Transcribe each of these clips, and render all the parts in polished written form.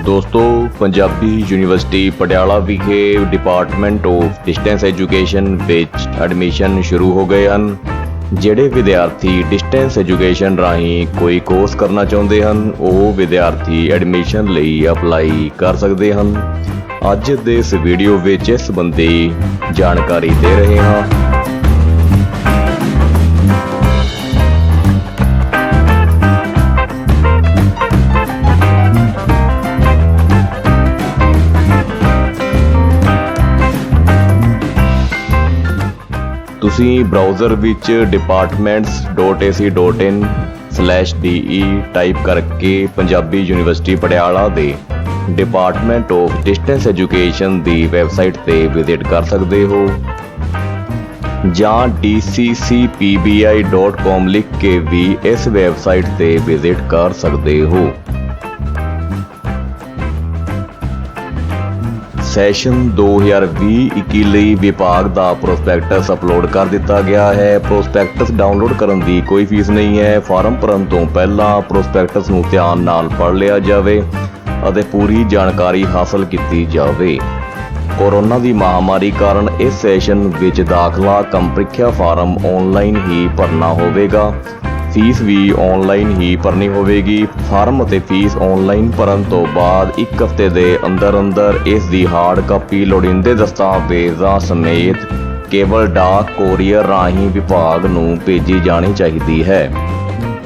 ਦੋਸਤੋ ਪੰਜਾਬੀ ਯੂਨੀਵਰਸਿਟੀ ਪਟਿਆਲਾ ਵਿਖੇ department of distance education ਵਿੱਚ ਐਡਮਿਸ਼ਨ ਸ਼ੁਰੂ ਹੋ ਗਏ ਹਨ। ਜਿਹੜੇ ਵਿਦਿਆਰਥੀ ਡਿਸਟੈਂਸ ਐਜੂਕੇਸ਼ਨ ਰਾਹੀਂ ਕੋਈ ਕੋਰਸ ਕਰਨਾ ਚਾਹੁੰਦੇ ਹਨ ਉਹ ਵਿਦਿਆਰਥੀ ਐਡਮਿਸ਼ਨ ਲਈ ਅਪਲਾਈ ਕਰ ਸਕਦੇ ਹਨ। ਅੱਜ ਦੇ ਇਸ ਵੀਡੀਓ ਵਿੱਚ ਇਸ ਸੰਬੰਧੀ ਜਾਣਕਾਰੀ ਦੇ ਰਹੇ ਹਾਂ। ਤੁਸੀਂ ਬਰਾਊਜ਼ਰ ਵਿੱਚ departments.ac.in/de ਟਾਈਪ ਕਰਕੇ ਪੰਜਾਬੀ ਯੂਨੀਵਰਸਿਟੀ ਪਟਿਆਲਾ ਦੇ department of distance education the website ਤੇ ਵਿਜ਼ਿਟ ਕਰ ਸਕਦੇ ਹੋ ਜਾਂ dccpbi.com ਲਿਖ ਕੇ ਵੀ ਇਸ ਵੈਬਸਾਈਟ ਤੇ ਵਿਜ਼ਿਟ ਕਰ ਸਕਦੇ ਹੋ। ਸੈਸ਼ਨ 2020-21 ਲਈ ਵਿਭਾਗ ਦਾ ਪ੍ਰੋਸਪੈਕਟਸ ਅਪਲੋਡ ਕਰ ਦਿੱਤਾ ਗਿਆ ਹੈ। ਪ੍ਰੋਸਪੈਕਟਸ ਡਾਊਨਲੋਡ ਕਰਨ ਦੀ ਕੋਈ ਫੀਸ ਨਹੀਂ ਹੈ। ਫਾਰਮ ਭਰਨ ਤੋਂ ਪਹਿਲਾਂ ਪ੍ਰੋਸਪੈਕਟਸ ਨੂੰ ਧਿਆਨ ਨਾਲ ਪੜ੍ਹ ਲਿਆ ਜਾਵੇ ਅਤੇ ਪੂਰੀ ਜਾਣਕਾਰੀ ਹਾਸਲ ਕੀਤੀ ਜਾਵੇ। ਕੋਰੋਨਾ ਦੀ ਮਹਾਮਾਰੀ ਕਾਰਨ ਇਸ ਸੈਸ਼ਨ ਵਿੱਚ ਦਾਖਲਾ ਕਮ ਪ੍ਰੀਖਿਆ ਫਾਰਮ ਆਨਲਾਈਨ ਹੀ ਭਰਨਾ ਹੋਵੇਗਾ। ਫੀਸ ਵੀ ਆਨਲਾਈਨ ਹੀ ਭਰਨੀ ਹੋਵੇਗੀ। ਫਾਰਮ ਅਤੇ ਫੀਸ ਆਨਲਾਈਨ ਭਰਨ ਤੋਂ ਬਾਅਦ 1 ਹਫ਼ਤੇ ਦੇ ਅੰਦਰ ਇਸ ਦੀ ਹਾਰਡ ਕਾਪੀ ਲੋੜੀਂਦੇ ਦਸਤਾਵੇਜ਼ਾਂ ਸਮੇਤ ਕੇਵਲ ਡਾਕ ਕੋਰੀਅਰ ਰਾਹੀਂ ਵਿਭਾਗ ਨੂੰ ਭੇਜੀ ਜਾਣੀ ਚਾਹੀਦੀ ਹੈ।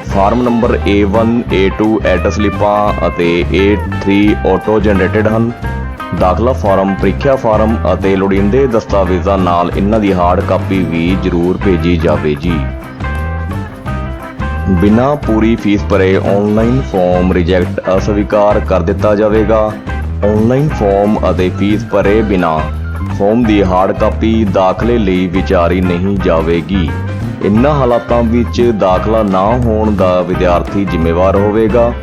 Farm number A1, A2 add ਸਲਿੱਪਾਂ ਅਤੇ A3 ਆਟੋ ਜਨਰੇਟਡ ਹਨ। ਦਾਖਲਾ ਫਾਰਮ, ਪ੍ਰੀਖਿਆ ਫਾਰਮ ਅਤੇ ਲੋੜੀਂਦੇ ਦਸਤਾਵੇਜ਼ਾਂ ਨਾਲ ਇਹਨਾਂ ਦੀ ਹਾਰਡ ਕਾਪੀ ਵੀ ਜ਼ਰੂਰ ਭੇਜੀ ਜਾਵੇਗੀ। ਬਿਨਾਂ ਪੂਰੀ ਫੀਸ ਭਰੇ ਆਨਲਾਈਨ ਫਾਰਮ ਰਿਜੈਕਟ ਅਸਵੀਕਾਰ ਕਰ ਦਿੱਤਾ ਜਾਵੇਗਾ। ਆਨਲਾਈਨ ਫਾਰਮ ਅਤੇ ਫੀਸ ਭਰੇ ਬਿਨਾਂ ਫਾਰਮ ਦੀ ਹਾਰਡ ਕਾਪੀ ਦਾਖਲੇ ਲਈ ਵਿਚਾਰੀ ਨਹੀਂ ਜਾਵੇਗੀ। ਇਨ੍ਹਾਂ ਹਾਲਾਤਾਂ ਵਿੱਚ ਦਾਖਲਾ ਨਾ ਹੋਣ ਦਾ ਵਿਦਿਆਰਥੀ ਜ਼ਿੰਮੇਵਾਰ ਹੋਵੇਗਾ।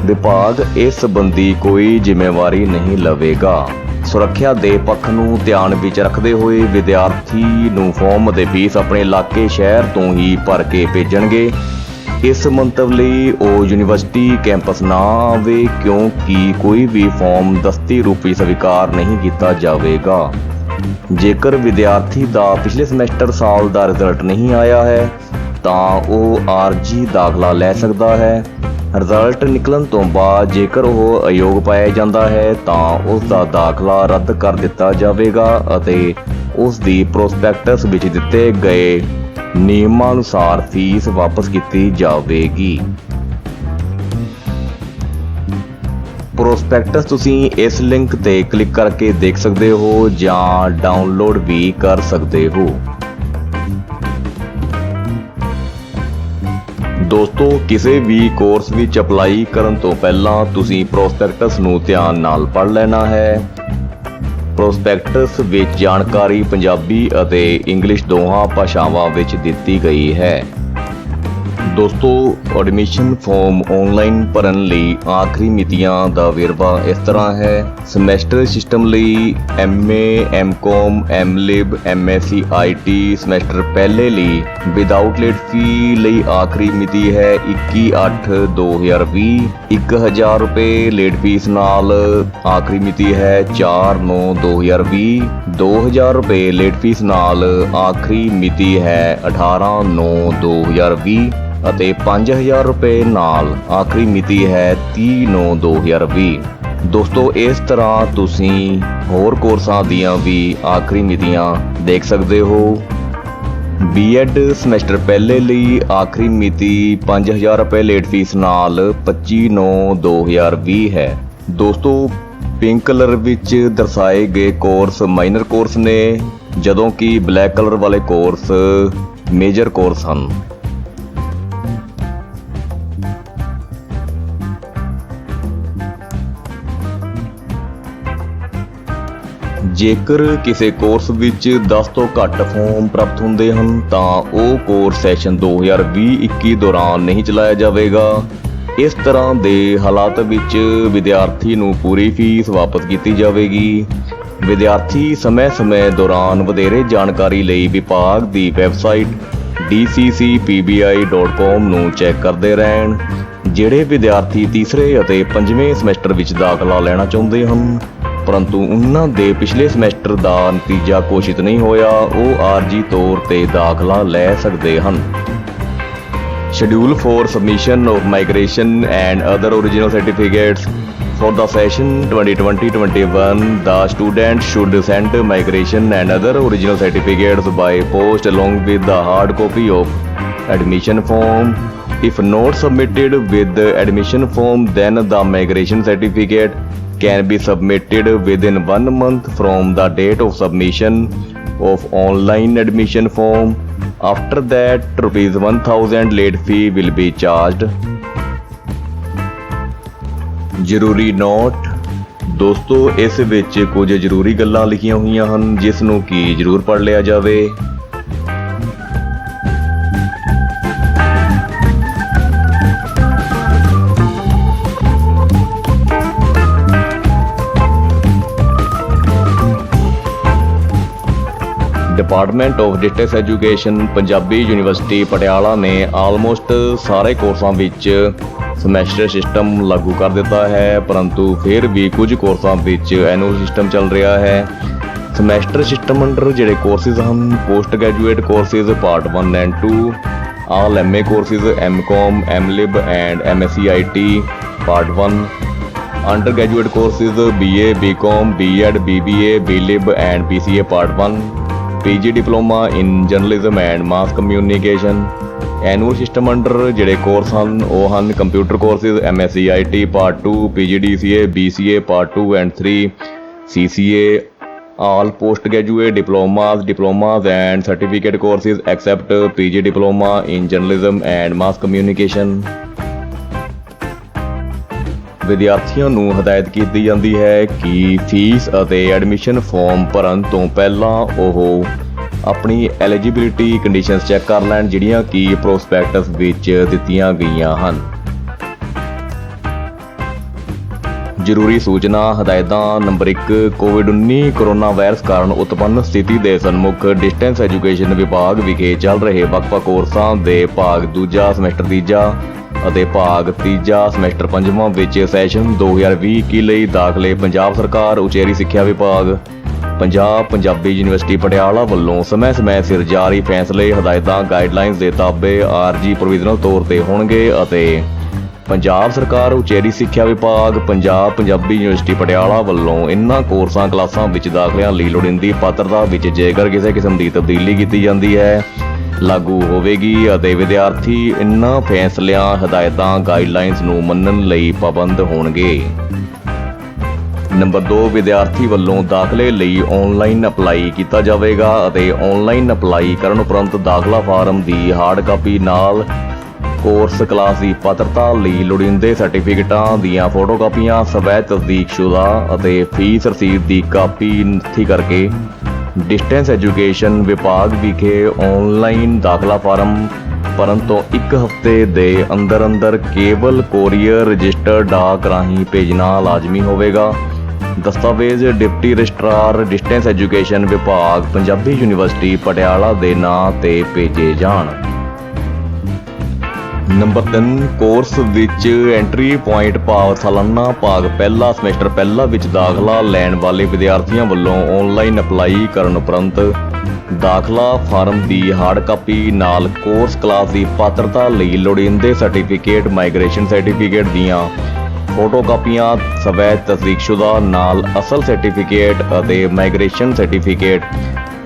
ਵਿਭਾਗ ਇਸ ਸੰਬੰਧੀ ਕੋਈ ਜ਼ਿੰਮੇਵਾਰੀ ਨਹੀਂ ਲਵੇਗਾ। ਸੁਰੱਖਿਆ ਦੇ ਪੱਖ ਨੂੰ ਧਿਆਨ ਵਿੱਚ ਰੱਖਦੇ ਹੋਏ ਵਿਦਿਆਰਥੀ ਨੂੰ ਫਾਰਮ ਅਤੇ ਫੀਸ ਆਪਣੇ ਇਲਾਕੇ ਸ਼ਹਿਰ ਤੋਂ ਹੀ ਭਰ ਕੇ ਭੇਜਣਗੇ। ਇਸ ਮੰਤਵ ਲਈ ਉਹ ਯੂਨੀਵਰਸਿਟੀ ਕੈਂਪਸ ਨਾ ਆਵੇ ਕਿਉਂਕਿ ਕੋਈ ਵੀ ਫਾਰਮ ਦਸਤੀ ਰੂਪੀ ਸਵੀਕਾਰ ਨਹੀਂ ਕੀਤਾ ਜਾਵੇਗਾ। ਜੇਕਰ ਵਿਦਿਆਰਥੀ ਦਾ ਪਿਛਲੇ ਸਮੈਸਟਰ ਸਾਲ ਦਾ ਰਿਜ਼ਲਟ ਨਹੀਂ ਆਇਆ ਹੈ ਤਾਂ ਉਹ ਆਰਜੀ ਦਾਖਲਾ ਲੈ ਸਕਦਾ ਹੈ। ਰਿਜ਼ਲਟ ਨਿਕਲਣ ਤੋਂ ਬਾਅਦ ਜੇਕਰ ਉਹ ਅਯੋਗ ਪਾਇਆ ਜਾਂਦਾ ਹੈ ਤਾਂ ਉਸ ਦਾ ਦਾਖਲਾ ਰੱਦ ਕਰ ਦਿੱਤਾ ਜਾਵੇਗਾ ਅਤੇ ਉਸ ਦੀ ਪ੍ਰੋਸਪੈਕਟਸ ਵਿੱਚ ਦਿੱਤੇ ਗਏ ਨਿਯਮਾਂ ਅਨੁਸਾਰ ਫੀਸ ਵਾਪਸ ਕੀਤੀ ਜਾਵੇਗੀ। ਪ੍ਰੋਸਪੈਕਟਸ ਤੁਸੀਂ ਇਸ ਲਿੰਕ ਤੇ ਕਲਿੱਕ ਕਰਕੇ ਦੇਖ ਸਕਦੇ ਹੋ ਜਾਂ ਡਾਊਨਲੋਡ ਵੀ ਕਰ ਸਕਦੇ ਹੋ। ਦੋਸਤੋ, ਕਿਸੇ ਵੀ ਕੋਰਸ ਵਿੱਚ ਅਪਲਾਈ ਕਰਨ ਤੋਂ ਪਹਿਲਾਂ ਤੁਸੀਂ ਪ੍ਰੋਸਪੈਕਟਸ ਨੂੰ ਧਿਆਨ ਨਾਲ ਪੜ੍ਹ ਲੈਣਾ ਹੈ। ਪ੍ਰੋਸਪੈਕਟਸ ਵਿੱਚ ਜਾਣਕਾਰੀ ਪੰਜਾਬੀ ਅਤੇ ਇੰਗਲਿਸ਼ ਦੋਹਾਂ ਭਾਸ਼ਾਵਾਂ ਵਿੱਚ ਦਿੱਤੀ ਗਈ ਹੈ। ਦੋਸਤੋ, ਐਡਮਿਸ਼ਨ ਫਾਰਮ ਆਨਲਾਈਨ ਭਰਨ ਲਈ ਆਖਰੀ ਮਿਤੀਆਂ ਦਾ ਵੇਰਵਾ ਇਸ ਤਰ੍ਹਾਂ ਹੈ। ਸਮੈਸਟਰ ਸਿਸਟਮ ਲਈ MA, MCom, MLib, MSc IT semester ਪਹਿਲੇ ਲਈ ਵਿਦਆਊਟ ਲੇਟ ਫੀ ਲਈ ਆਖਰੀ ਮਿਤੀ ਹੈ 21/8/2020। 1000 ਰੁਪਏ ਲੇਟ ਫੀਸ ਨਾਲ ਆਖਰੀ ਮਿਤੀ ਹੈ 4/9/2020। 2000 ਰੁਪਏ ਲੇਟ ਫੀਸ ਨਾਲ ਆਖਰੀ ਮਿਤੀ ਹੈ 18/9/2020 ਅਤੇ 5000 ਰੁਪਏ ਨਾਲ ਆਖਰੀ ਮਿਤੀ ਹੈ 30/9/2020। ਦੋਸਤੋ, ਇਸ ਤਰ੍ਹਾਂ ਤੁਸੀਂ ਹੋਰ ਕੋਰਸਾਂ ਦੀਆਂ ਵੀ ਆਖਰੀ ਮਿਤੀਆਂ ਦੇਖ ਸਕਦੇ ਹੋ। B.Ed ਸਮੈਸਟਰ ਪਹਿਲੇ ਲਈ ਆਖਰੀ ਮਿਤੀ 5000 ਰੁਪਏ ਲੇਟ ਫੀਸ ਨਾਲ 25/9/2020 ਹੈ। ਦੋਸਤੋ, ਪਿੰਕ ਕਲਰ ਵਿੱਚ ਦਰਸਾਏ ਗਏ ਕੋਰਸ ਮਾਈਨਰ ਕੋਰਸ ਨੇ ਜਦੋਂ ਕਿ ਬਲੈਕ ਕਲਰ ਵਾਲੇ ਕੋਰਸ ਮੇਜਰ ਕੋਰਸ ਹਨ। ਜੇਕਰ ਕਿਸੇ ਕੋਰਸ ਵਿੱਚ 10 ਤੋਂ ਘੱਟ ਫਾਰਮ ਪ੍ਰਾਪਤ ਹੁੰਦੇ ਹਨ ਤਾਂ ਉਹ ਕੋਰਸ ਸੈਸ਼ਨ 2020-21 ਦੌਰਾਨ ਨਹੀਂ ਚਲਾਇਆ ਜਾਵੇਗਾ। ਇਸ ਤਰ੍ਹਾਂ ਦੇ ਹਾਲਾਤ ਵਿੱਚ ਵਿਦਿਆਰਥੀ ਨੂੰ ਪੂਰੀ ਫੀਸ ਵਾਪਸ ਕੀਤੀ ਜਾਵੇਗੀ। ਵਿਦਿਆਰਥੀ ਸਮੇਂ ਦੌਰਾਨ ਵਧੇਰੇ ਜਾਣਕਾਰੀ ਲਈ ਵਿਭਾਗ ਦੀ ਵੈਬਸਾਈਟ dccpbi.com ਨੂੰ ਚੈੱਕ ਕਰਦੇ ਰਹਿਣ। ਜਿਹੜੇ ਵਿਦਿਆਰਥੀ ਤੀਸਰੇ ਅਤੇ ਪੰਜਵੇਂ ਸਮੈਸਟਰ ਵਿੱਚ ਦਾਖਲਾ ਲੈਣਾ ਚਾਹੁੰਦੇ ਹਨ ਪਰੰਤੂ ਉਹਨਾਂ ਦੇ ਪਿਛਲੇ ਸਮੈਸਟਰ ਦਾ ਨਤੀਜਾ ਘੋਸ਼ਿਤ ਨਹੀਂ ਹੋਇਆ, ਉਹ ਆਰਜੀ ਤੌਰ ਤੇ ਦਾਖਲਾ ਲੈ ਸਕਦੇ ਹਨ। Schedule for submission of migration and other original certificates for the session 2020-21. The student should send migration and other original certificates by post along with the hard copy of admission form. If not submitted with the admission form, then the migration certificate can be submitted within 1 month from the date of submission of online admission form. After that, ₹1000 late fee will be charged. ਜ਼ਰੂਰੀ note ਦੋਸਤੋ, ਇਸ ਵਿੱਚ ਕੁਝ ਜ਼ਰੂਰੀ ਗੱਲਾਂ ਲਿਖੀਆਂ ਹੋਈਆਂ ਹਨ ਜਿਸ ਨੂੰ ਕਿ ਜ਼ਰੂਰ ਪੜ੍ਹ ਲਿਆ ਜਾਵੇ। Department of distance education Punjabi university Patiala ਨੇ ਆਲਮੋਸਟ ਸਾਰੇ ਕੋਰਸਾਂ ਵਿੱਚ ਸਮੈਸਟਰ ਸਿਸਟਮ ਲਾਗੂ ਕਰ ਦਿੱਤਾ ਹੈ, ਪਰੰਤੂ ਫਿਰ ਵੀ ਕੁਝ ਕੋਰਸਾਂ ਵਿੱਚ ਐਨੂਅਲ ਸਿਸਟਮ ਚੱਲ ਰਿਹਾ ਹੈ। ਸਮੈਸਟਰ ਸਿਸਟਮ ਅੰਡਰ ਜਿਹੜੇ ਕੋਰਸਿਸ ਹਨ, post graduate courses part 1 and 2, all MA courses MCOM, MLib and MSc IT part 1, under graduate courses BA, BCom, B.Ed, BBA, BLib and BCA part 1, PG diploma in journalism and mass communication। Annual system under ਜਿਹੜੇ course ਹਨ ਉਹ ਹਨ computer courses MSc IT part 2, PGDCA, BCA part 2 and 3, CCA, all post graduate diplomas and certificate courses except PG diploma in journalism and mass communication। ਵਿਦਿਆਰਥੀਆਂ ਨੂੰ ਹਦਾਇਤ ਕੀਤੀ ਜਾਂਦੀ ਹੈ ਕਿ ਫੀਸ ਅਤੇ ਐਡਮਿਸ਼ਨ ਫਾਰਮ ਭਰਨ ਤੋਂ ਪਹਿਲਾਂ ਉਹ ਆਪਣੀ ਐਲੀਜੀਬਿਲਿਟੀ ਕੰਡੀਸ਼ਨਸ ਚੈੱਕ ਕਰ ਲੈਣ ਜਿਹੜੀਆਂ ਕਿ ਪ੍ਰੋਸਪੈਕਟਸ ਵਿੱਚ ਦਿੱਤੀਆਂ ਗਈਆਂ ਹਨ। ਜ਼ਰੂਰੀ ਸੂਚਨਾ ਹਦਾਇਤਾਂ ਨੰਬਰ 1, ਕੋਵਿਡ-19 ਕੋਰੋਨਾ ਵਾਇਰਸ ਕਾਰਨ ਉਤਪੰਨ ਸਥਿਤੀ ਦੇ ਸਨਮੁਖ ਡਿਸਟੈਂਸ ਐਜੂਕੇਸ਼ਨ ਵਿਭਾਗ ਵਿਖੇ ਚੱਲ ਰਹੇ ਵੱਖ-ਵੱਖ ਕੋਰਸਾਂ ਦੇ ਭਾਗ ਦੂਜਾ ਸਮੈਸਟਰ ਤੀਜਾ ਅਤੇ ਭਾਗ ਤੀਜਾ ਸਮੈਸਟਰ ਪੰਜਵਾਂ ਵਿੱਚ ਸੈਸ਼ਨ 2020-21 ਲਈ ਦਾਖਲੇ ਪੰਜਾਬ ਸਰਕਾਰ ਉਚੇਰੀ ਸਿੱਖਿਆ ਵਿਭਾਗ ਪੰਜਾਬੀ ਯੂਨੀਵਰਸਿਟੀ ਪਟਿਆਲਾ ਵੱਲੋਂ ਸਮੇਂ-ਸਮੇਂ ਸਿਰ ਜਾਰੀ ਫੈਸਲੇ ਹਦਾਇਤਾਂ ਗਾਈਡਲਾਈਨਸ ਦੇ ਤਾਬੇ ਆਰਜੀ ਪ੍ਰੋਵੀਜ਼ਨਲ ਤੌਰ ਤੇ ਹੋਣਗੇ ਅਤੇ ਪੰਜਾਬ ਸਰਕਾਰ ਉਚੇਰੀ ਸਿੱਖਿਆ ਵਿਭਾਗ ਪੰਜਾਬੀ ਯੂਨੀਵਰਸਿਟੀ ਪਟਿਆਲਾ ਵੱਲੋਂ ਇਨ੍ਹਾਂ ਕੋਰਸਾਂ ਕਲਾਸਾਂ ਵਿੱਚ ਦਾਖਲਿਆਂ ਲਈ ਲੋੜੀਂਦੀ ਪਾਤਰਤਾ ਵਿੱਚ ਜੇਕਰ ਕਿਸੇ ਕਿਸਮ ਦੀ ਤਬਦੀਲੀ ਕੀਤੀ ਜਾਂਦੀ ਹੈ ਲਾਗੂ ਹੋਵੇਗੀ ਅਤੇ ਵਿਦਿਆਰਥੀ ਇਨ੍ਹਾਂ ਫੈਸਲਿਆਂ ਹਦਾਇਤਾਂ ਗਾਈਡਲਾਈਨਸ ਨੂੰ ਮੰਨਣ ਲਈ ਪਾਬੰਦ ਹੋਣਗੇ। ਨੰਬਰ 2, ਵਿਦਿਆਰਥੀ ਵੱਲੋਂ ਦਾਖਲੇ ਲਈ ਆਨਲਾਈਨ ਅਪਲਾਈ ਕੀਤਾ ਜਾਵੇਗਾ ਅਤੇ ਆਨਲਾਈਨ ਅਪਲਾਈ ਕਰਨ ਉਪਰੰਤ ਦਾਖਲਾ ਫਾਰਮ ਦੀ ਹਾਰਡ ਕਾਪੀ ਨਾਲ ਕੋਰਸ ਕਲਾਸ ਦੀ ਪਾਤਰਤਾ ਲਈ ਲੋੜੀਂਦੇ ਸਰਟੀਫਿਕੇਟਾਂ ਦੀਆਂ ਫੋਟੋਕਾਪੀਆਂ ਸਵੈ ਤਸਦੀਕਸ਼ੁਦਾ ਅਤੇ ਫੀਸ ਰਸੀਦ ਦੀ ਕਾਪੀ ਨੱਥੀ ਕਰਕੇ ਡਿਸਟੈਂਸ ਐਜੂਕੇਸ਼ਨ ਵਿਭਾਗ ਵਿਖੇ ਆਨਲਾਈਨ ਦਾਖਲਾ ਫਾਰਮ ਭਰਨ ਤੋਂ 1 ਹਫ਼ਤੇ ਦੇ ਅੰਦਰ ਕੇਵਲ ਕੋਰੀਅਰ ਰਜਿਸਟਰ ਡਾਕ ਰਾਹੀਂ ਭੇਜਣਾ ਲਾਜ਼ਮੀ ਹੋਵੇਗਾ। ਦਸਤਾਵੇਜ਼ ਡਿਪਟੀ ਰਜਿਸਟਰਾਰ ਡਿਸਟੈਂਸ ਐਜੂਕੇਸ਼ਨ ਵਿਭਾਗ ਪੰਜਾਬੀ ਯੂਨੀਵਰਸਿਟੀ ਪਟਿਆਲਾ ਦੇ ਨਾਂ ਤੇ ਭੇਜੇ ਜਾਣ। ਨੰਬਰ 3, ਕੋਰਸ ਵਿੱਚ ਐਂਟਰੀ ਪੁਆਇੰਟ ਭਾਵ ਸਾਲਾਨਾ ਭਾਗ ਪਹਿਲਾ ਸਮੈਸਟਰ ਪਹਿਲਾ ਵਿੱਚ ਦਾਖਲਾ ਲੈਣ ਵਾਲੇ ਵਿਦਿਆਰਥੀਆਂ ਵੱਲੋਂ ਆਨਲਾਈਨ ਅਪਲਾਈ ਕਰਨ ਉਪਰੰਤ ਦਾਖਲਾ ਫਾਰਮ ਦੀ ਹਾਰਡ ਕਾਪੀ ਨਾਲ ਕੋਰਸ ਕਲਾਸ ਦੀ ਪਾਤਰਤਾ ਲਈ ਲੋੜੀਂਦੇ ਸਰਟੀਫਿਕੇਟ ਮਾਈਗ੍ਰੇਸ਼ਨ ਸਰਟੀਫਿਕੇਟ ਦੀਆਂ ਫੋਟੋਕਾਪੀਆਂ ਸਵੈ ਤਸਦੀਕਸ਼ੁਦਾ ਨਾਲ ਅਸਲ ਸਰਟੀਫਿਕੇਟ ਅਤੇ ਮਾਈਗ੍ਰੇਸ਼ਨ ਸਰਟੀਫਿਕੇਟ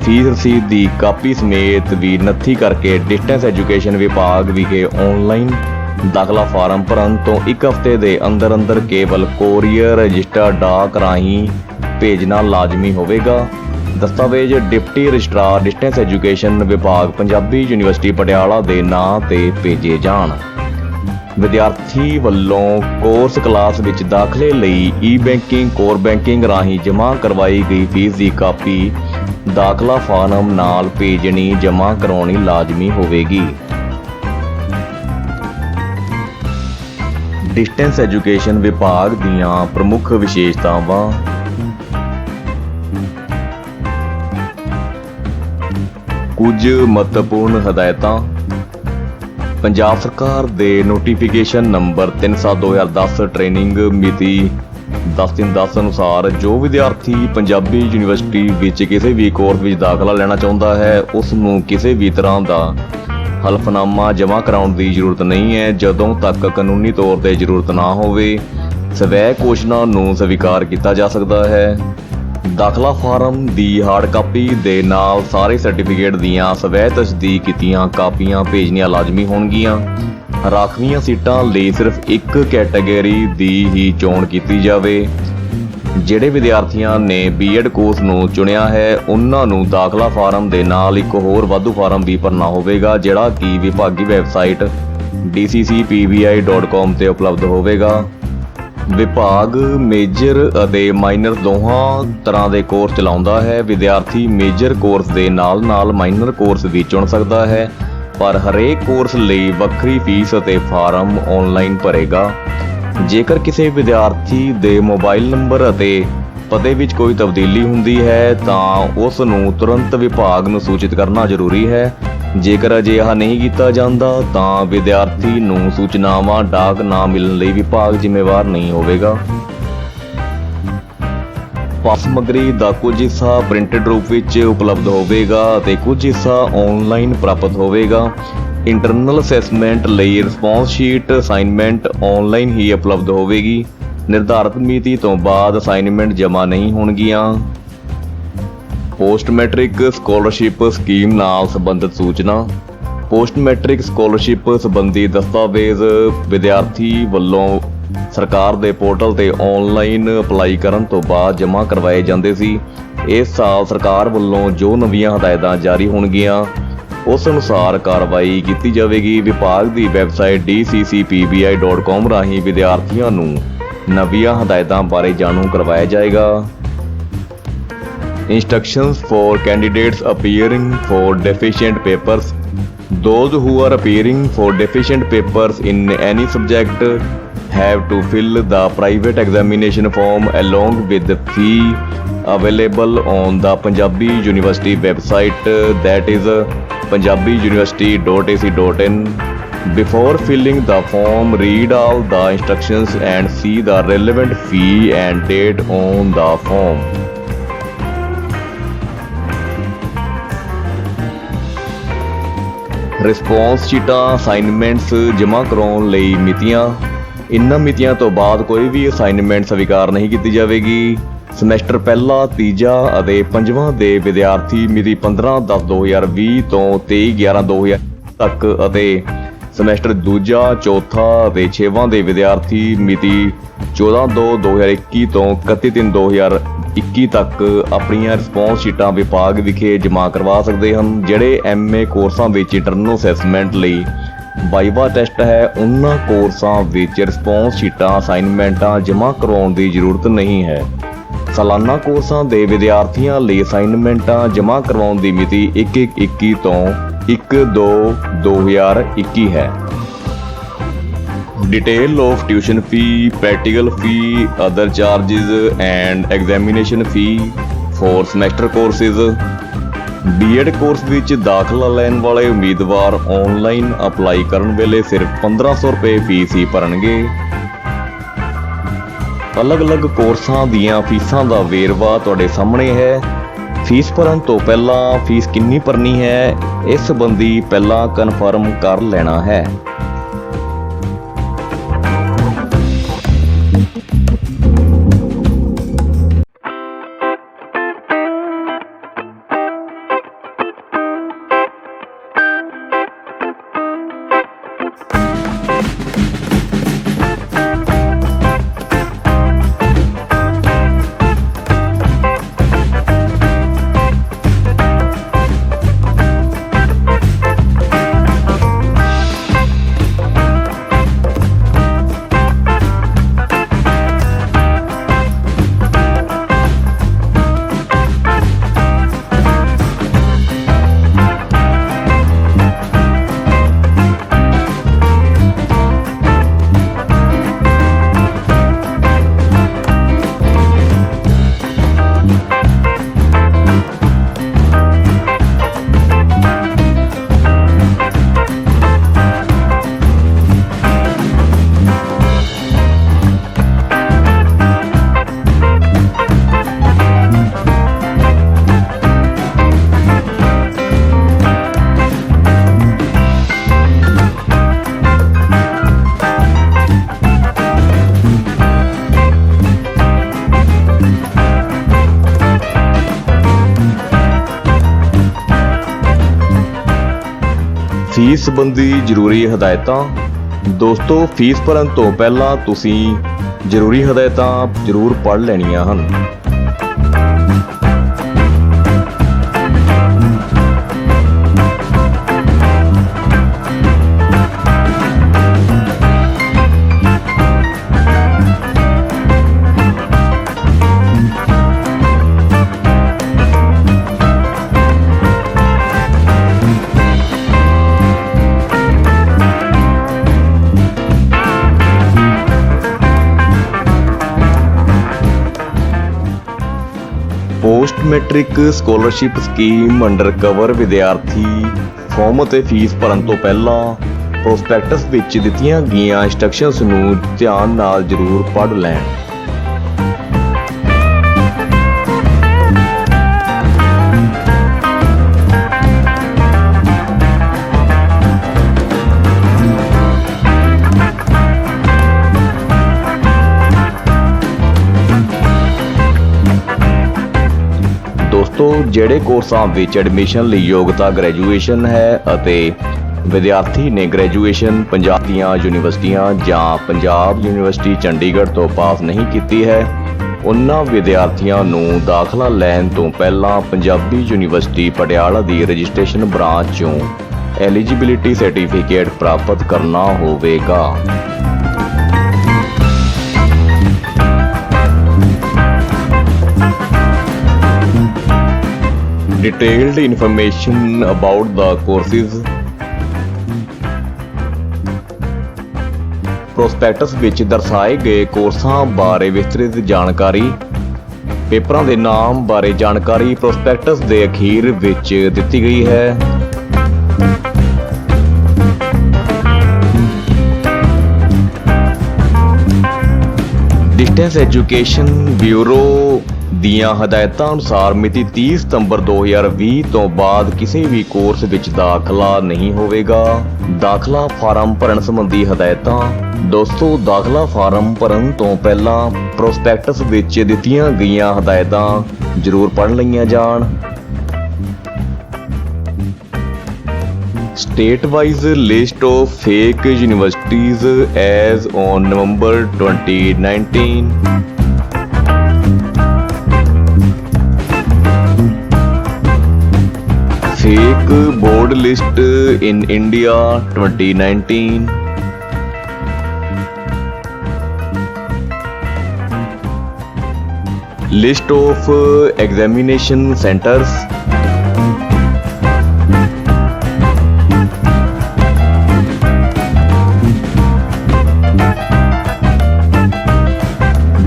ਫੀਸ ਰਸੀਦ ਦੀ ਕਾਪੀ ਸਮੇਤ ਵੀ ਨੱਥੀ ਕਰਕੇ ਡਿਸਟੈਂਸ ਐਜੂਕੇਸ਼ਨ ਵਿਭਾਗ ਵਿਖੇ ਆਨਲਾਈਨ ਦਾਖਲਾ ਫਾਰਮ ਭਰਨ ਤੋਂ 1 ਹਫ਼ਤੇ ਦੇ ਅੰਦਰ ਕੇਵਲ ਕੋਰੀਅਰ ਰਜਿਸਟਰ ਡਾਕ ਰਾਹੀਂ ਭੇਜਣਾ ਲਾਜ਼ਮੀ ਹੋਵੇਗਾ। ਦਸਤਾਵੇਜ਼ ਡਿਪਟੀ ਰਜਿਸਟਰਾਰ ਡਿਸਟੈਂਸ ਐਜੂਕੇਸ਼ਨ ਵਿਭਾਗ ਪੰਜਾਬੀ ਯੂਨੀਵਰਸਿਟੀ ਪਟਿਆਲਾ ਦੇ ਨਾਂ ਤੇ ਭੇਜੇ ਜਾਣ। ਵਿਦਿਆਰਥੀ ਵੱਲੋਂ ਕੋਰਸ ਕਲਾਸ ਵਿੱਚ ਦਾਖਲੇ ਲਈ ਈ-ਬੈਂਕਿੰਗ ਕੋਰ ਬੈਂਕਿੰਗ ਰਾਹੀਂ ਜਮ੍ਹਾਂ ਕਰਵਾਈ ਗਈ ਫੀਸ ਦੀ ਕਾਪੀ ਦਾਖਲਾ ਫਾਰਮ ਨਾਲ ਭੇਜਣੀ ਜਮ੍ਹਾਂ ਕਰਾਉਣੀ ਲਾਜ਼ਮੀ ਹੋਵੇਗੀ। ਡਿਸਟੈਂਸ ਐਜੂਕੇਸ਼ਨ ਵਿਭਾਗ ਦੀਆਂ ਪ੍ਰਮੁੱਖ ਵਿਸ਼ੇਸ਼ਤਾਵਾਂ ਕੁਝ ਮਹੱਤਵਪੂਰਨ ਹਦਾਇਤਾਂ ਪੰਜਾਬ ਸਰਕਾਰ ਦੇ ਨੋਟੀਫਿਕੇਸ਼ਨ ਨੰਬਰ 3/7/2010 ਟ੍ਰੇਨਿੰਗ ਮਿਤੀ 10/3/10 ਅਨੁਸਾਰ ਜੋ ਵਿਦਿਆਰਥੀ ਪੰਜਾਬੀ ਯੂਨੀਵਰਸਿਟੀ ਵਿੱਚ ਕਿਸੇ ਵੀ ਕੋਰਸ ਵਿੱਚ ਦਾਖਲਾ ਲੈਣਾ ਚਾਹੁੰਦਾ ਹੈ ਉਸ ਨੂੰ ਕਿਸੇ ਵੀ ਤਰ੍ਹਾਂ ਦਾ ਹਲਫਨਾਮਾ ਜਮ੍ਹਾਂ ਕਰਾਉਣ ਦੀ ਜ਼ਰੂਰਤ ਨਹੀਂ ਹੈ ਜਦੋਂ ਤੱਕ ਕਾਨੂੰਨੀ ਤੌਰ ਤੇ ਜ਼ਰੂਰਤ ਨਾ ਹੋਵੇ। ਸਵੈ ਘੋਸ਼ਣਾ ਨੂੰ ਸਵੀਕਾਰ ਕੀਤਾ ਜਾ ਸਕਦਾ ਹੈ। ਦਾਖਲਾ ਫਾਰਮ ਦੀ ਹਾਰਡ ਕਾਪੀ ਦੇ ਨਾਲ ਸਾਰੇ ਸਰਟੀਫਿਕੇਟ ਦੀਆਂ ਸਵੈ ਤਸਦੀਕ ਕੀਤੀਆਂ ਕਾਪੀਆਂ ਭੇਜਣੀਆਂ ਲਾਜ਼ਮੀ ਹੋਣਗੀਆਂ। ਰਾਖਵੀਆਂ ਸੀਟਾਂ ਲਈ ਸਿਰਫ ਇੱਕ ਕੈਟਾਗਰੀ ਦੀ ਹੀ ਚੋਣ ਕੀਤੀ ਜਾਵੇ। ਜਿਹੜੇ ਵਿਦਿਆਰਥੀਆਂ ਨੇ ਬੀਐਡ ਕੋਰਸ ਨੂੰ ਚੁਣਿਆ ਹੈ ਉਹਨਾਂ ਨੂੰ ਦਾਖਲਾ ਫਾਰਮ ਦੇ ਨਾਲ ਇੱਕ ਹੋਰ ਵਾਧੂ ਫਾਰਮ ਵੀ ਭਰਨਾ ਹੋਵੇਗਾ ਜਿਹੜਾ ਕਿ ਵਿਭਾਗੀ ਵੈਬਸਾਈਟ dccpbi.com ਤੇ ਉਪਲਬਧ ਹੋਵੇਗਾ। ਵਿਭਾਗ ਮੇਜਰ ਅਤੇ ਮਾਈਨਰ ਦੋਹਾਂ ਤਰ੍ਹਾਂ ਦੇ ਕੋਰਸ ਚਲਾਉਂਦਾ ਹੈ। ਵਿਦਿਆਰਥੀ ਮੇਜਰ ਕੋਰਸ ਦੇ ਨਾਲ-ਨਾਲ ਮਾਈਨਰ ਕੋਰਸ ਵੀ ਚੁਣ ਸਕਦਾ ਹੈ ਪਰ ਹਰੇਕ ਕੋਰਸ ਲਈ ਵੱਖਰੀ ਫੀਸ ਅਤੇ ਫਾਰਮ ਆਨਲਾਈਨ ਭਰੇਗਾ। ਜੇਕਰ ਕਿਸੇ ਵਿਦਿਆਰਥੀ ਦੇ ਮੋਬਾਈਲ ਨੰਬਰ ਅਤੇ ਪਤੇ ਵਿੱਚ ਕੋਈ ਤਬਦੀਲੀ ਹੁੰਦੀ ਹੈ ਤਾਂ ਉਸ ਨੂੰ ਤੁਰੰਤ ਵਿਭਾਗ ਨੂੰ ਸੂਚਿਤ ਕਰਨਾ ਜ਼ਰੂਰੀ ਹੈ। ਜੇਕਰ ਅਜਿਹਾ ਨਹੀਂ ਕੀਤਾ ਜਾਂਦਾ ਤਾਂ ਵਿਦਿਆਰਥੀ ਨੂੰ ਸੂਚਨਾਵਾਂ ਡਾਕ ਨਾ ਮਿਲਣ ਲਈ ਵਿਭਾਗ ਜ਼ਿੰਮੇਵਾਰ ਨਹੀਂ ਹੋਵੇਗਾ। ਪਾਠ ਸਮੱਗਰੀ ਦਾ ਕੁਝ ਹਿੱਸਾ ਪ੍ਰਿੰਟਡ ਰੂਪ ਵਿੱਚ ਉਪਲਬਧ ਹੋਵੇਗਾ ਅਤੇ ਕੁਝ ਹਿੱਸਾ ਆਨਲਾਈਨ ਪ੍ਰਾਪਤ ਹੋਵੇਗਾ। ਇੰਟਰਨਲ ਅਸੈਸਮੈਂਟ ਲਈ ਰਿਸਪੌਂਸ ਸ਼ੀਟ ਅਸਾਈਨਮੈਂਟ ਆਨਲਾਈਨ ਹੀ ਉਪਲਬਧ ਹੋਵੇਗੀ। ਨਿਰਧਾਰਤ ਮਿਤੀ ਤੋਂ ਬਾਅਦ ਅਸਾਈਨਮੈਂਟ ਜਮ੍ਹਾਂ ਨਹੀਂ ਹੋਣਗੀਆਂ। ਪੋਸਟ ਮੈਟ੍ਰਿਕ ਸਕਾਲਰਸ਼ਿਪ ਸਕੀਮ ਨਾਲ ਸੰਬੰਧਿਤ ਸੂਚਨਾ। ਪੋਸਟ ਮੈਟ੍ਰਿਕ ਸਕਾਲਰਸ਼ਿਪ ਸੰਬੰਧੀ ਦਸਤਾਵੇਜ਼ ਵਿਦਿਆਰਥੀ ਵੱਲੋਂ ਸਰਕਾਰ ਦੇ ਪੋਰਟਲ ਤੇ ਆਨਲਾਈਨ ਅਪਲਾਈ ਕਰਨ ਤੋਂ ਬਾਅਦ ਜਮ੍ਹਾਂ ਕਰਵਾਏ ਜਾਂਦੇ ਸੀ। ਇਸ ਸਾਲ ਸਰਕਾਰ ਵੱਲੋਂ ਜੋ ਨਵੀਆਂ ਹਦਾਇਤਾਂ ਜਾਰੀ ਹੋਣਗੀਆਂ ਉਸ ਅਨੁਸਾਰ ਕਾਰਵਾਈ ਕੀਤੀ ਜਾਵੇਗੀ। ਵਿਭਾਗ ਦੀ ਵੈਬਸਾਈਟ dccpbi.com ਰਾਹੀਂ ਵਿਦਿਆਰਥੀਆਂ ਨੂੰ ਨਵੀਆਂ ਹਦਾਇਤਾਂ ਬਾਰੇ ਜਾਣੂ ਕਰਵਾਇਆ ਜਾਏਗਾ। Instructions for candidates appearing for deficient papers. Those who are appearing for deficient papers in any subject have to fill the private examination form along with the fee available on the Punjabi University website, that is punjabiuniversity.ac.in. Before filling the form, read all the instructions and see the relevant fee and date on the form. Response ਸ਼ੀਟਾਂ assignments ਜਮ੍ਹਾਂ ਕਰਾਉਣ ਲਈ ਮਿਤੀਆਂ। ਇਨ੍ਹਾਂ ਮਿਤੀਆਂ ਤੋਂ ਬਾਅਦ ਕੋਈ ਵੀ assignment ਸਵੀਕਾਰ ਨਹੀਂ ਕੀਤੀ ਜਾਵੇਗੀ। ਸਮੈਸਟਰ ਪਹਿਲਾ, ਤੀਜਾ ਅਤੇ ਪੰਜਵਾਂ ਦੇ ਵਿਦਿਆਰਥੀ ਮਿਤੀ 15/10/2020 ਤੋਂ 23/11/2000 ਤੱਕ ਅਤੇ ਸਮੈਸਟਰ ਦੂਜਾ, ਚੌਥਾ ਅਤੇ ਛੇਵਾਂ ਦੇ ਵਿਦਿਆਰਥੀ ਮਿਤੀ 14/2/2021 ਤੋਂ 31/3/2021 ਤੱਕ ਆਪਣੀਆਂ ਰਿਸਪੌਂਸ ਸ਼ੀਟਾਂ ਵਿਭਾਗ ਵਿਖੇ ਜਮ੍ਹਾਂ ਕਰਵਾ ਸਕਦੇ ਹਨ। ਜਿਹੜੇ MA ਕੋਰਸਾਂ ਵਿੱਚ ਇੰਟਰਨਲ ਅਸੈਸਮੈਂਟ ਲਈ ਵਾਈਵਾ ਟੈਸਟ ਹੈ ਉਹਨਾਂ ਕੋਰਸਾਂ ਵਿੱਚ ਰਿਸਪੌਂਸ ਸ਼ੀਟਾਂ ਅਸਾਈਨਮੈਂਟਾਂ ਜਮ੍ਹਾਂ ਕਰਵਾਉਣ ਦੀ ਜ਼ਰੂਰਤ ਨਹੀਂ ਹੈ। ਸਾਲਾਨਾ ਕੋਰਸਾਂ ਦੇ ਵਿਦਿਆਰਥੀਆਂ ਲਈ ਅਸਾਈਨਮੈਂਟਾਂ ਜਮ੍ਹਾਂ ਕਰਵਾਉਣ ਦੀ ਮਿਤੀ 1/1/21 ਤੋਂ 1/2/2021 ਹੈ। Detail of tuition fee, practical fee, other charges and examination fee for semester courses. B.Ed course ਵਿੱਚ ਦਾਖਲਾ ਲੈਣ ਵਾਲੇ ਉਮੀਦਵਾਰ ਆਨਲਾਈਨ ਅਪਲਾਈ ਕਰਨ ਵੇਲੇ ਸਿਰਫ 1500 ਰੁਪਏ ਫੀਸ ਹੀ ਭਰਨਗੇ। ਅਲੱਗ-ਅਲੱਗ ਕੋਰਸਾਂ ਦੀਆਂ ਫੀਸਾਂ ਦਾ ਵੇਰਵਾ ਤੁਹਾਡੇ ਸਾਹਮਣੇ ਹੈ। ਫੀਸ ਭਰਨ ਤੋਂ ਪਹਿਲਾਂ ਫੀਸ ਕਿੰਨੀ ਭਰਨੀ ਹੈ ਇਸ ਸੰਬੰਧੀ ਪਹਿਲਾਂ ਕਨਫਰਮ ਕਰ ਲੈਣਾ ਹੈ। ਫੀਸ ਸੰਬੰਧੀ ਜ਼ਰੂਰੀ ਹਦਾਇਤਾਂ। ਦੋਸਤੋ, ਫੀਸ ਭਰਨ ਤੋਂ ਪਹਿਲਾਂ ਤੁਸੀਂ ਜ਼ਰੂਰੀ ਹਦਾਇਤਾਂ ਜ਼ਰੂਰ ਪੜ੍ਹ ਲੈਣੀਆਂ ਹਨ। Post matric scholarship scheme under cover ਵਿਦਿਆਰਥੀ ਫਾਰਮ ਅਤੇ ਫੀਸ ਭਰਨ ਤੋਂ ਪਹਿਲਾਂ ਪ੍ਰੋਸਪੈਕਟਸ ਵਿੱਚ ਦਿੱਤੀਆਂ ਗਈਆਂ ਇੰਸਟਰਕਸ਼ਨਸ ਨੂੰ ਧਿਆਨ ਨਾਲ ਜ਼ਰੂਰ ਪੜ੍ਹ ਲੈਣ। ਦੋਸਤੋ, ਜਿਹੜੇ ਕੋਰਸਾਂ ਵਿੱਚ ਐਡਮਿਸ਼ਨ ਲਈ ਯੋਗਤਾ ਗ੍ਰੈਜੂਏਸ਼ਨ ਹੈ ਅਤੇ ਵਿਦਿਆਰਥੀ ਨੇ ਗ੍ਰੈਜੂਏਸ਼ਨ ਪੰਜਾਬ ਦੀਆਂ ਯੂਨੀਵਰਸਿਟੀਆਂ ਜਾਂ ਪੰਜਾਬ ਯੂਨੀਵਰਸਿਟੀ ਚੰਡੀਗੜ੍ਹ ਤੋਂ ਪਾਸ ਨਹੀਂ ਕੀਤੀ ਹੈ, ਉਹਨਾਂ ਵਿਦਿਆਰਥੀਆਂ ਨੂੰ ਦਾਖਲਾ ਲੈਣ ਤੋਂ ਪਹਿਲਾਂ ਪੰਜਾਬੀ ਯੂਨੀਵਰਸਿਟੀ ਪਟਿਆਲਾ ਦੀ ਰਜਿਸਟ੍ਰੇਸ਼ਨ ਬ੍ਰਾਂਚ ਚੋਂ ਐਲੀਜੀਬਿਲਿਟੀ ਸਰਟੀਫਿਕੇਟ ਪ੍ਰਾਪਤ ਕਰਨਾ ਹੋਵੇਗਾ। Detailed information about the courses। Prospects ਵਿੱਚ ਦਰਸਾਏ ਗਏ ਕੋਰਸਾਂ ਬਾਰੇ ਵਿਸਤ੍ਰਿਤ ਜਾਣਕਾਰੀ। ਪੇਪਰਾਂ ਦੇ ਨਾਮ ਬਾਰੇ ਜਾਣਕਾਰੀ ਪ੍ਰੋਸਪੈਕਟਸ ਦੇ ਅਖੀਰ ਵਿੱਚ ਦਿੱਤੀ ਗਈ ਹੈ। ਡਿਸਟੈਂਸ ਐਜੂਕੇਸ਼ਨ ਬਿਊਰੋ ਦੀਆਂ ਹਦਾਇਤਾਂ ਅਨੁਸਾਰ ਮਿਤੀ 30 ਸਤੰਬਰ 2020 ਤੋਂ ਬਾਅਦ ਕਿਸੇ ਵੀ ਕੋਰਸ ਵਿੱਚ ਦਾਖਲਾ ਨਹੀਂ ਹੋਵੇਗਾ। ਦਾਖਲਾ ਫਾਰਮ ਭਰਨ ਸੰਬੰਧੀ ਹਦਾਇਤਾਂ। ਦੋਸਤੋ, ਦਾਖਲਾ ਫਾਰਮ ਭਰਨ ਤੋਂ ਪਹਿਲਾਂ ਪ੍ਰੋਸਪੈਕਟਸ ਵਿੱਚ ਦਿੱਤੀਆਂ ਗਈਆਂ ਹਦਾਇਤਾਂ ਜ਼ਰੂਰ ਪੜ੍ਹ ਲਈਆਂ ਜਾਣ। State-wise list of fake universities as on November 2019। Fake board list in India 2019। List of examination centers।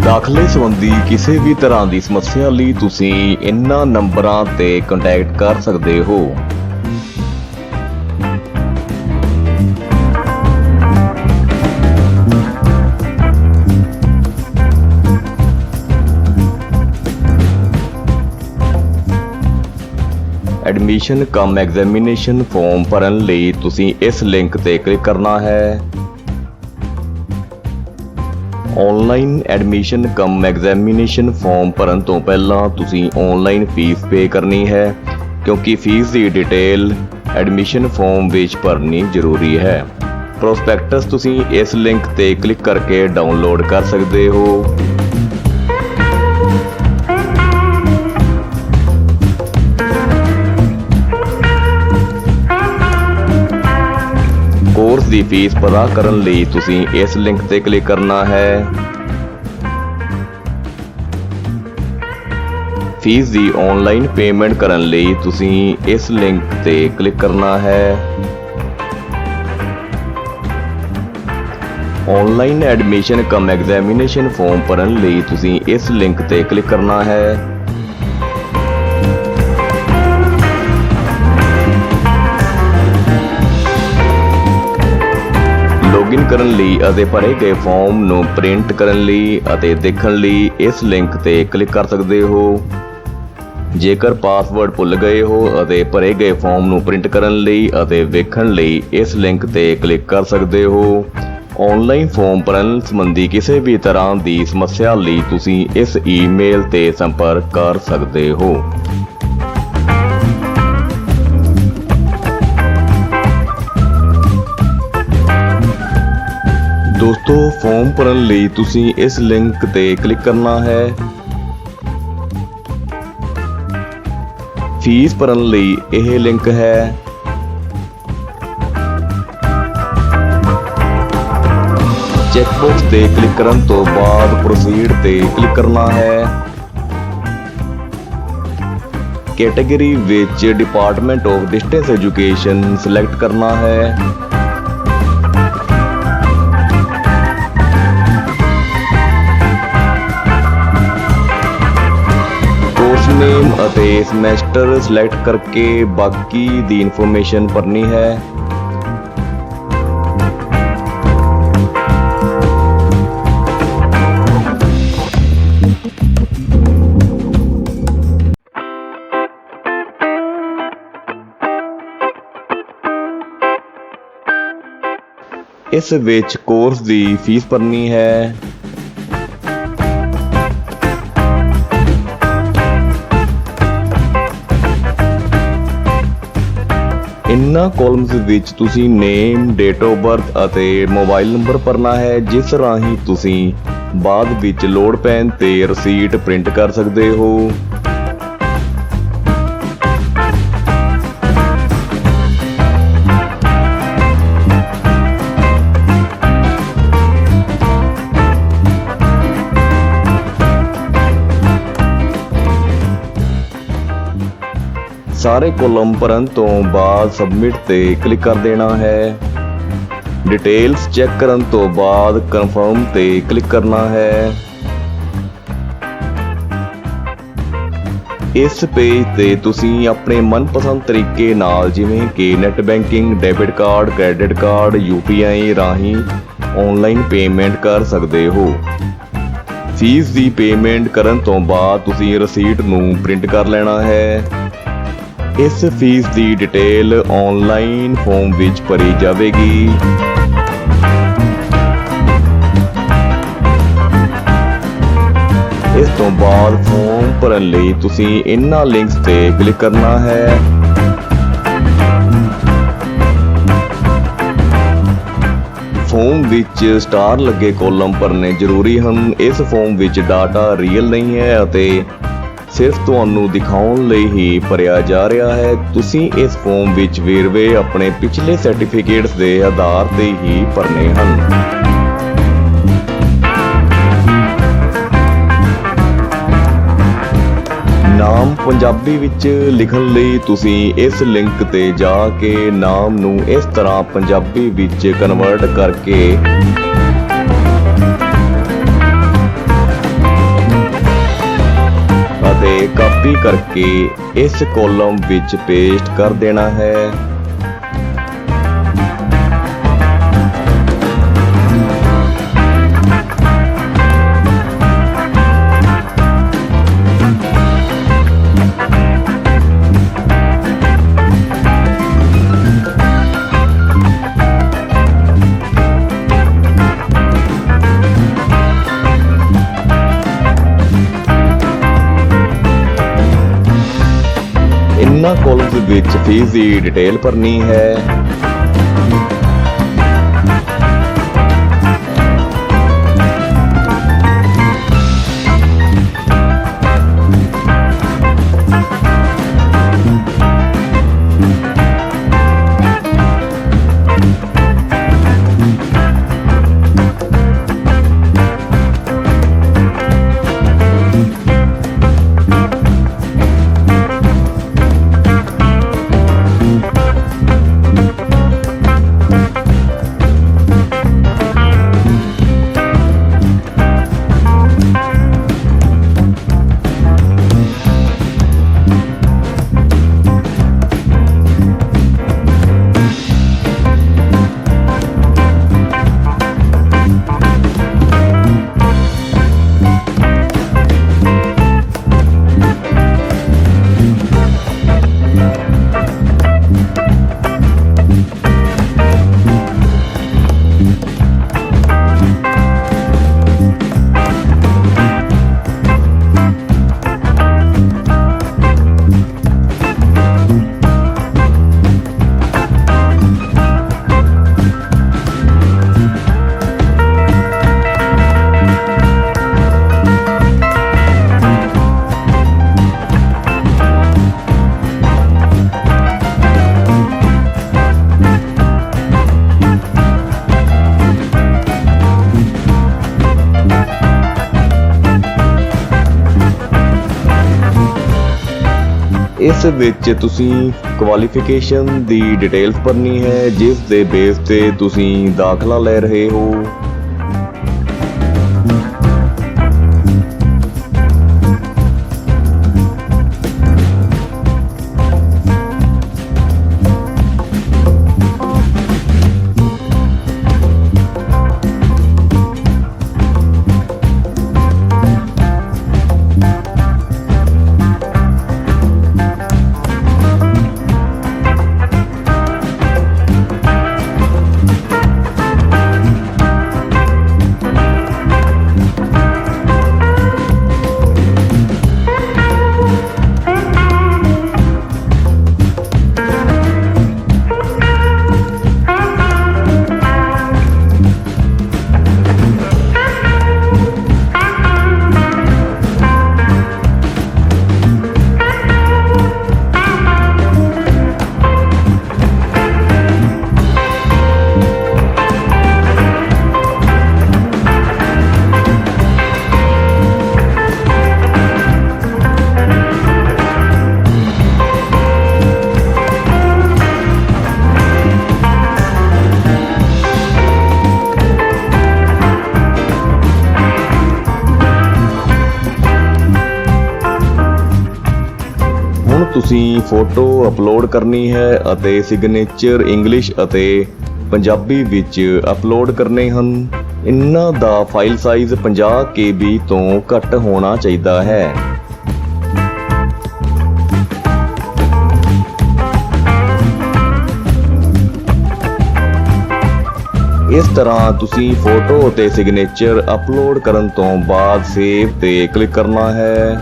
ਦਾਖਲੇ ਸੰਬੰਧੀ ਕਿਸੇ ਵੀ ਤਰ੍ਹਾਂ ਦੀ ਸਮੱਸਿਆ ਲਈ ਤੁਸੀਂ ਇਹਨਾਂ ਨੰਬਰਾਂ ਤੇ ਕੰਟੈਕਟ ਕਰ ਸਕਦੇ ਹੋ। ਐਡਮਿਸ਼ਨ ਕਮ ਐਗਜ਼ਾਮੀਨੇਸ਼ਨ ਫਾਰਮ ਭਰਨ ਲਈ ਤੁਸੀਂ ਇਸ ਲਿੰਕ ਤੇ ਕਲਿੱਕ ਕਰਨਾ ਹੈ। Online admission cum examination farm ਭਰਨ ਤੋਂ ਪਹਿਲਾਂ ਤੁਸੀਂ ਆਨਲਾਈਨ ਫੀਸ ਪੇ ਕਰਨੀ ਹੈ, ਕਿਉਂਕਿ ਫੀਸ ਦੀ ਡਿਟੇਲ ਐਡਮਿਸ਼ਨ ਫਾਰਮ ਵਿੱਚ ਭਰਨੀ ਜ਼ਰੂਰੀ ਹੈ। ਪ੍ਰੋਸਪੈਕਟਸ ਤੁਸੀਂ ਇਸ ਲਿੰਕ ਤੇ ਕਲਿੱਕ ਕਰਕੇ ਡਾਊਨਲੋਡ ਕਰ ਸਕਦੇ ਹੋ। ਕੋਰਸ ਦੀ ਫੀਸ ਪਤਾ ਕਰਨ ਲਈ ਤੁਸੀਂ ਇਸ ਲਿੰਕ ਤੇ ਕਲਿੱਕ ਕਰਨਾ ਹੈ। ਫੀਸ ਦੀ ਆਨਲਾਈਨ ਪੇਮੈਂਟ ਕਰਨ ਲਈ ਤੁਸੀਂ ਇਸ ਲਿੰਕ ਤੇ ਕਲਿੱਕ ਕਰਨਾ ਹੈ। Online admission cum examination farm ਭਰਨ ਲਈ ਤੁਸੀਂ ਇਸ ਲਿੰਕ ਤੇ ਕਲਿੱਕ ਕਰਨਾ ਹੈ। ਲੌਗਇਨ ਕਰਨ ਲਈ ਅਤੇ ਭਰੇ ਗਏ ਫਾਰਮ ਨੂੰ ਪ੍ਰਿੰਟ ਕਰਨ ਲਈ ਅਤੇ ਦੇਖਣ ਲਈ ਇਸ ਲਿੰਕ ਤੇ ਕਲਿੱਕ ਕਰ ਸਕਦੇ ਹੋ। ਜੇਕਰ ਪਾਸਵਰਡ ਭੁੱਲ ਗਏ ਹੋ ਅਤੇ ਭਰੇ ਗਏ ਫਾਰਮ ਨੂੰ ਪ੍ਰਿੰਟ ਕਰਨ ਲਈ ਅਤੇ ਵੇਖਣ ਲਈ ਇਸ ਲਿੰਕ ਤੇ ਕਲਿੱਕ ਕਰ ਸਕਦੇ ਹੋ। ਆਨਲਾਈਨ ਫਾਰਮ ਭਰਨ ਸੰਬੰਧੀ ਕਿਸੇ ਵੀ ਤਰ੍ਹਾਂ ਦੀ ਸਮੱਸਿਆ ਲਈ ਤੁਸੀਂ ਇਸ ਈਮੇਲ ਤੇ ਸੰਪਰਕ ਕਰ ਸਕਦੇ ਹੋ। ਦੋਸਤੋ ਫਾਰਮ ਭਰਨ ਲਈ ਤੁਸੀਂ ਇਸ ਲਿੰਕ ਤੇ ਕਲਿੱਕ ਕਰਨਾ ਹੈ। ਫੀਸ ਭਰਨ ਲਈ ਇਹ ਲਿੰਕ ਹੈ। ਚੈੱਕਬਾਕਸ ਤੇ ਕਲਿੱਕ ਕਰਨ ਤੋਂ ਬਾਅਦ ਪ੍ਰੋਸੀਡ ਤੇ ਕਲਿੱਕ ਕਰਨਾ ਹੈ। ਕੈਟਾਗਰੀ ਵਿੱਚ department of distance education select ਕਰਨਾ ਹੈ। ਕੋਰਸ ਨੇਮ ਅਤੇ ਸਮੈਸਟਰ ਸਿਲੈਕਟ ਕਰਕੇ ਬਾਕੀ ਦੀ ਇਨਫੋਰਮੇਸ਼ਨ ਭਰਨੀ ਹੈ। ਇਸ ਵਿੱਚ ਕੋਰਸ ਦੀ ਫੀਸ ਭਰਨੀ ਹੈ। ਇਨ੍ਹਾਂ ਕਾਲਮਸ ਵਿੱਚ ਤੁਸੀਂ ਨੇਮ, ਡੇਟ ਆਫ ਬਰਥ ਅਤੇ ਮੋਬਾਈਲ ਨੰਬਰ ਭਰਨਾ ਹੈ, ਜਿਸ ਰਾਹੀਂ ਤੁਸੀਂ ਬਾਅਦ ਵਿੱਚ ਲੋੜ ਪੈਣ ਤੇ ਰਸੀਟ ਪ੍ਰਿੰਟ ਕਰ ਸਕਦੇ ਹੋ। ਸਾਰੇ ਕਾਲਮ ਭਰਨ ਤੋਂ ਬਾਅਦ ਸਬਮਿਟ ਤੇ ਕਲਿੱਕ ਕਰ ਦੇਣਾ ਹੈ। ਡਿਟੇਲਸ ਚੈੱਕ ਕਰਨ ਤੋਂ ਬਾਅਦ ਕਨਫਰਮ ਤੇ ਕਲਿੱਕ ਕਰਨਾ ਹੈ। ਇਸ ਪੇਜ ਤੇ ਤੁਸੀਂ ਆਪਣੇ ਮਨਪਸੰਦ ਤਰੀਕੇ ਨਾਲ ਜਿਵੇਂ ਕਿ net banking, debit card, credit card, UPI ਰਾਹੀਂ ਆਨਲਾਈਨ ਪੇਮੈਂਟ ਕਰ ਸਕਦੇ ਹੋ। ਫੀਸ ਦੀ ਪੇਮੈਂਟ ਕਰਨ ਤੋਂ ਬਾਅਦ ਤੁਸੀਂ ਰਸੀਟ ਨੂੰ ਪ੍ਰਿੰਟ ਕਰ ਲੈਣਾ ਹੈ। ਇਸ ਫੀਸ ਦੀ ਡਿਟੇਲ ਆਨਲਾਈਨ ਫਾਰਮ ਵਿੱਚ ਭਰੀ ਜਾਵੇਗੀ। ਇਸ ਤੋਂ ਬਾਅਦ ਫਾਰਮ ਭਰਨ ਲਈ ਤੁਸੀਂ ਇਹਨਾਂ ਲਿੰਕਸ ਤੇ ਕਲਿੱਕ ਕਰਨਾ ਹੈ। ਫਾਰਮ ਵਿੱਚ ਸਟਾਰ ਲੱਗੇ ਕਾਲਮ ਭਰਨੇ ਜ਼ਰੂਰੀ ਹਨ। ਇਸ ਫਾਰਮ ਵਿੱਚ ਡਾਟਾ ਰੀਅਲ ਨਹੀਂ ਹੈ ਅਤੇ ਸਿਰਫ ਤੁਹਾਨੂੰ ਦਿਖਾਉਣ ਲਈ ਹੀ ਭਰਿਆ ਜਾ ਰਿਹਾ ਹੈ। ਤੁਸੀਂ ਇਸ ਫਾਰਮ ਵਿੱਚ ਵੇਰਵੇ ਆਪਣੇ ਪਿਛਲੇ ਸਰਟੀਫਿਕੇਟਸ ਦੇ ਆਧਾਰ ਤੇ ਹੀ ਭਰਨੇ ਹਨ। ਨਾਮ ਪੰਜਾਬੀ ਵਿੱਚ ਲਿਖਣ ਲਈ ਤੁਸੀਂ ਇਸ ਲਿੰਕ ਤੇ ਜਾ ਕੇ ਨਾਮ ਨੂੰ ਇਸ ਤਰ੍ਹਾਂ ਪੰਜਾਬੀ ਵਿੱਚ ਕਨਵਰਟ ਕਰਕੇ ਅਤੇ ਕਾਪੀ ਕਰਕੇ ਇਸ ਕਾਲਮ ਵਿੱਚ ਪੇਸਟ ਕਰ ਦੇਣਾ ਹੈ। ਇਨ੍ਹਾਂ ਕਾਲਮਸ ਵਿੱਚ ਫੀਸ ਦੀ ਡਿਟੇਲ ਭਰਨੀ ਹੈ। ਇਸ ਵਿੱਚ ਤੁਸੀਂ ਕੁਆਲੀਫਿਕੇਸ਼ਨ ਦੀ ਡਿਟੇਲਸ ਭਰਨੀ ਹੈ, ਜਿਸ ਦੇ ਬੇਸ ਤੇ ਤੁਸੀਂ ਦਾਖਲਾ ਲੈ ਰਹੇ ਹੋ। ਹੁਣ ਤੁਸੀਂ ਫੋਟੋ ਅਪਲੋਡ ਕਰਨੀ ਹੈ ਅਤੇ ਸਿਗਨੇਚਰ ਇੰਗਲਿਸ਼ ਅਤੇ ਪੰਜਾਬੀ ਵਿੱਚ ਅਪਲੋਡ ਕਰਨੇ ਹਨ। ਇਹਨਾਂ ਦਾ ਫਾਈਲ ਸਾਈਜ਼ 50 KB ਤੋਂ ਘੱਟ ਹੋਣਾ ਚਾਹੀਦਾ ਹੈ। ਇਸ ਤਰ੍ਹਾਂ ਤੁਸੀਂ ਫੋਟੋ ਅਤੇ ਸਿਗਨੇਚਰ ਅਪਲੋਡ ਕਰਨ ਤੋਂ ਬਾਅਦ ਸੇਵ ਤੇ ਕਲਿੱਕ ਕਰਨਾ ਹੈ।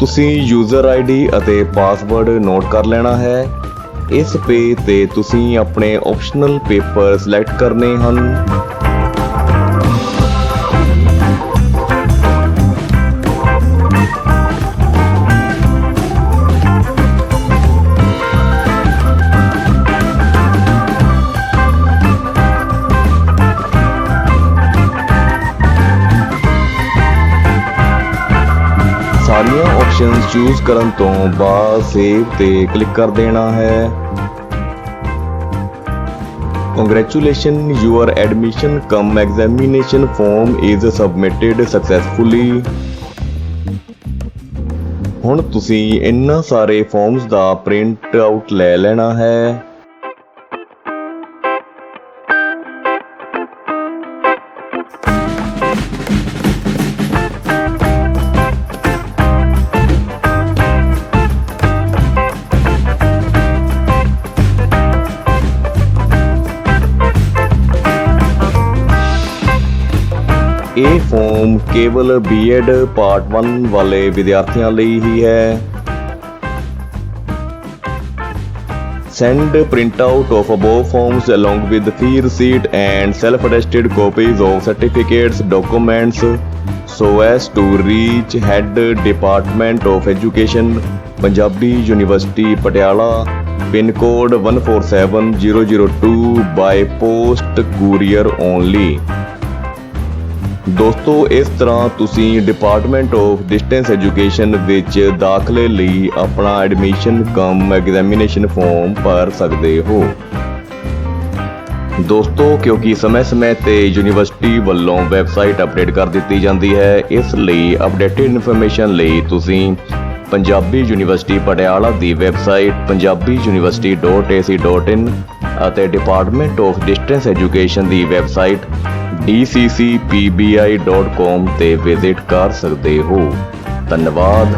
ਤੁਸੀਂ ਯੂਜ਼ਰ ਆਈਡੀ ਅਤੇ ਪਾਸਵਰਡ ਨੋਟ ਕਰ ਲੈਣਾ ਹੈ। ਇਸ ਪੇਜ ਤੇ ਤੁਸੀਂ ਆਪਣੇ ਆਪਸ਼ਨਲ ਪੇਪਰ ਸਿਲੈਕਟ ਕਰਨੇ ਹਨ। ਸਾਰੀਆਂ ਆਪਸ਼ਨਸ ਚੂਜ਼ ਕਰਨ ਤੋਂ ਬਾਅਦ ਸੇਵ ਤੇ ਕਲਿੱਕ ਕਰ ਦੇਣਾ ਹੈ। Congratulation, your admission cum examination form is submitted successfully. ਹੁਣ ਤੁਸੀਂ ਇਹਨਾਂ ਸਾਰੇ ਫਾਰਮਸ ਦਾ ਪ੍ਰਿੰਟ ਆਊਟ ਲੈ ਲੈਣਾ ਹੈ। ਇਹ ਫਾਰਮ ਕੇਵਲ B.Ed ਪਾਰਟ 1 ਵਾਲੇ ਵਿਦਿਆਰਥੀਆਂ ਲਈ ਹੀ ਹੈ। Send printout of above forms along with fee receipt and self-attested copies of certificates, documents so as to reach Head Department of Education, Punjabi University, Patiala, PIN code 147002 by post courier only। ਦੋਸਤੋ, ਇਸ ਤਰ੍ਹਾਂ ਤੁਸੀਂ department of distance education ਵਿੱਚ ਦਾਖਲੇ ਲਈ ਆਪਣਾ admission cum examination farm ਭਰ ਸਕਦੇ ਹੋ। ਦੋਸਤੋ, ਕਿਉਂਕਿ ਸਮੇਂ-ਸਮੇਂ ਤੇ ਯੂਨੀਵਰਸਿਟੀ ਵੱਲੋਂ ਵੈਬਸਾਈਟ ਅਪਡੇਟ ਕਰ ਦਿੱਤੀ ਜਾਂਦੀ ਹੈ, ਇਸ ਲਈ ਅਪਡੇਟਡ ਇਨਫੋਰਮੇਸ਼ਨ ਲਈ ਤੁਸੀਂ ਪੰਜਾਬੀ ਯੂਨੀਵਰਸਿਟੀ ਪਟਿਆਲਾ ਦੀ ਵੈਬਸਾਈਟ punjabiuniversity.ac.in ਅਤੇ department of distance education the website dccpbi.com ਤੇ ਵਿਜ਼ਿਟ ਕਰ ਸਕਦੇ ਹੋ। ਧੰਨਵਾਦ।